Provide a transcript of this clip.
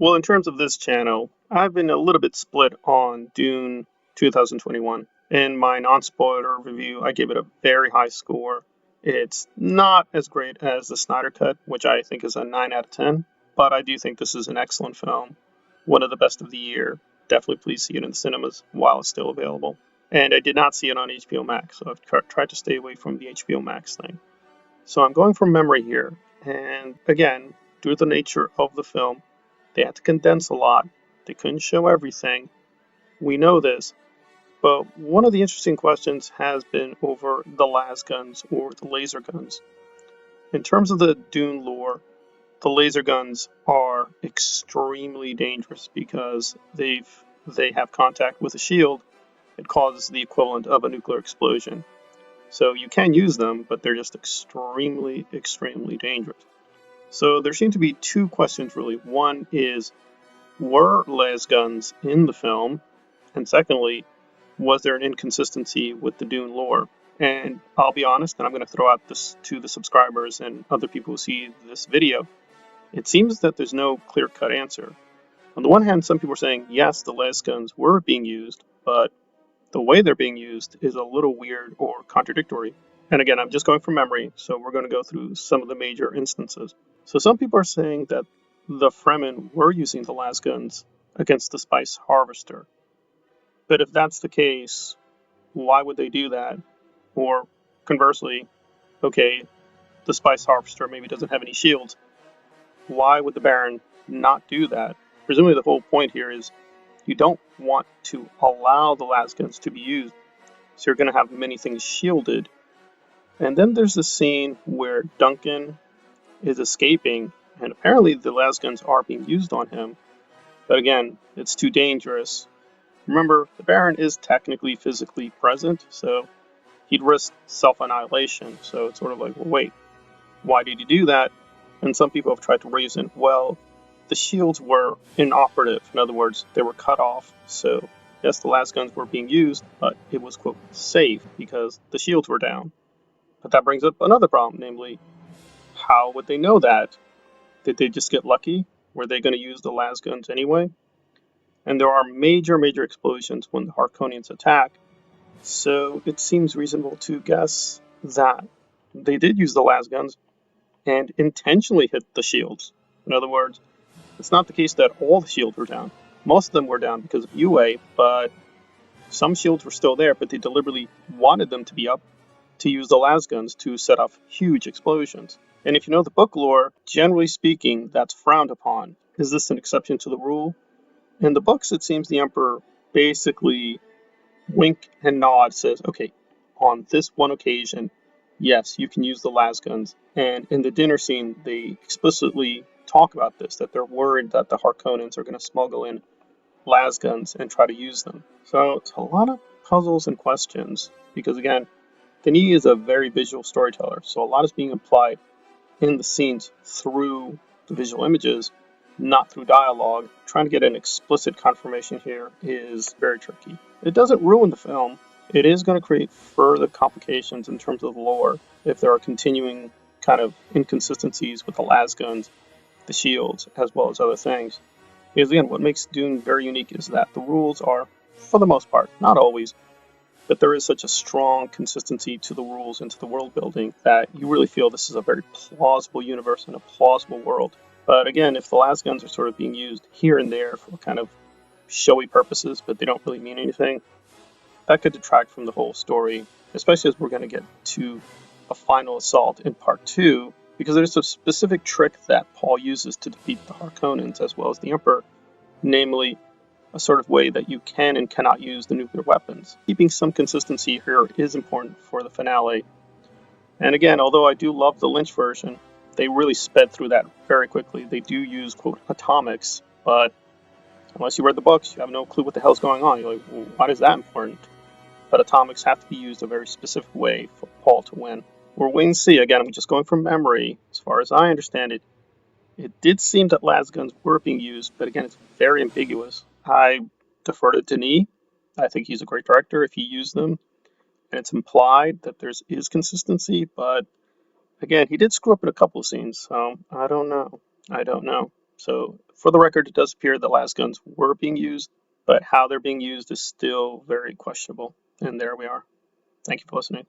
Well, in terms of this channel, I've been a little bit split on Dune 2021. In my non-spoiler review, I gave it a very high score. It's not as great as the Snyder Cut, which I think is a 9 out of 10, but I do think this is an excellent film, one of the best of the year. Definitely please see it in the cinemas while it's still available. And I did not see it on HBO Max, so I've tried to stay away from the HBO Max thing. So I'm going from memory here, and again, due to the nature of the film, they had to condense a lot. They couldn't show everything. We know this. But one of the interesting questions has been over the Lasguns or the laser guns. In terms of the Dune lore, the laser guns are extremely dangerous because they have contact with a shield. It causes the equivalent of a nuclear explosion. So you can use them, but they're just extremely, extremely dangerous. So there seem to be two questions really. One is, were Lasguns in the film? And secondly, was there an inconsistency with the Dune lore? And I'll be honest, and I'm going to throw out this to the subscribers and other people who see this video. It seems that there's no clear-cut answer. On the one hand, some people are saying, yes, the Lasguns were being used, but the way they're being used is a little weird or contradictory. And again, I'm just going from memory, so we're going to go through some of the major instances. So some people are saying that the Fremen were using the Lasguns against the Spice Harvester. But if that's the case, why would they do that? Or conversely, okay, the Spice Harvester maybe doesn't have any shields. Why would the Baron not do that? Presumably the whole point here is you don't want to allow the Lasguns to be used, so you're going to have many things shielded. And then there's the scene where Duncan is escaping, and apparently the Lasguns are being used on him. But again, it's too dangerous. Remember, the Baron is technically physically present, so he'd risk self-annihilation. So it's sort of like, well, wait, why did he do that? And some people have tried to reason, well, the shields were inoperative. In other words, they were cut off. So yes, the Lasguns were being used, but it was, quote, safe because the shields were down. But that brings up another problem, namely, how would they know that? Did they just get lucky? Were they going to use the Lasguns anyway? And there are major, major explosions when the Harkonnens attack, so it seems reasonable to guess that they did use the Lasguns and intentionally hit the shields. In other words, it's not the case that all the shields were down. Most of them were down because of UA, but some shields were still there, but they deliberately wanted them to be up to use the Lasguns to set off huge explosions. And if you know the book lore, generally speaking, that's frowned upon. Is this an exception to the rule? In the books, it seems the Emperor basically wink and nod, says, okay, on this one occasion, yes, you can use the Lasguns. And in the dinner scene, they explicitly talk about this, that they're worried that the Harkonnens are going to smuggle in Lasguns and try to use them. So it's a lot of puzzles and questions, because again, Denis is a very visual storyteller, so a lot is being applied in the scenes through the visual images, not through dialogue. Trying to get an explicit confirmation here is very tricky. It doesn't ruin the film. It is going to create further complications in terms of lore if there are continuing kind of inconsistencies with the Lasguns, the shields, as well as other things. Because again, what makes Dune very unique is that the rules are, for the most part, not always, but there is such a strong consistency to the rules and to the world building that you really feel this is a very plausible universe and a plausible world. But again, if the Lasguns are sort of being used here and there for kind of showy purposes, but they don't really mean anything, that could detract from the whole story, especially as we're going to get to a final assault in part 2, because there's a specific trick that Paul uses to defeat the Harkonnens as well as the Emperor, namely a sort of way that you can and cannot use the nuclear weapons. Keeping some consistency here is important for the finale. And again, although I do love the Lynch version, they really sped through that very quickly. They do use, quote, atomics, but unless you read the books, you have no clue what the hell's going on. You're like, well, why is that important? But atomics have to be used a very specific way for Paul to win. We're waiting to see. Again, I'm just going from memory. As far as I understand it, it did seem that Lasguns were being used, but again, it's very ambiguous. I defer to Denis. I think he's a great director if he used them. And it's implied that there is consistency, but again, he did screw up in a couple of scenes, so I don't know. So, for the record, it does appear that Lasguns were being used, but how they're being used is still very questionable. And there we are. Thank you for listening.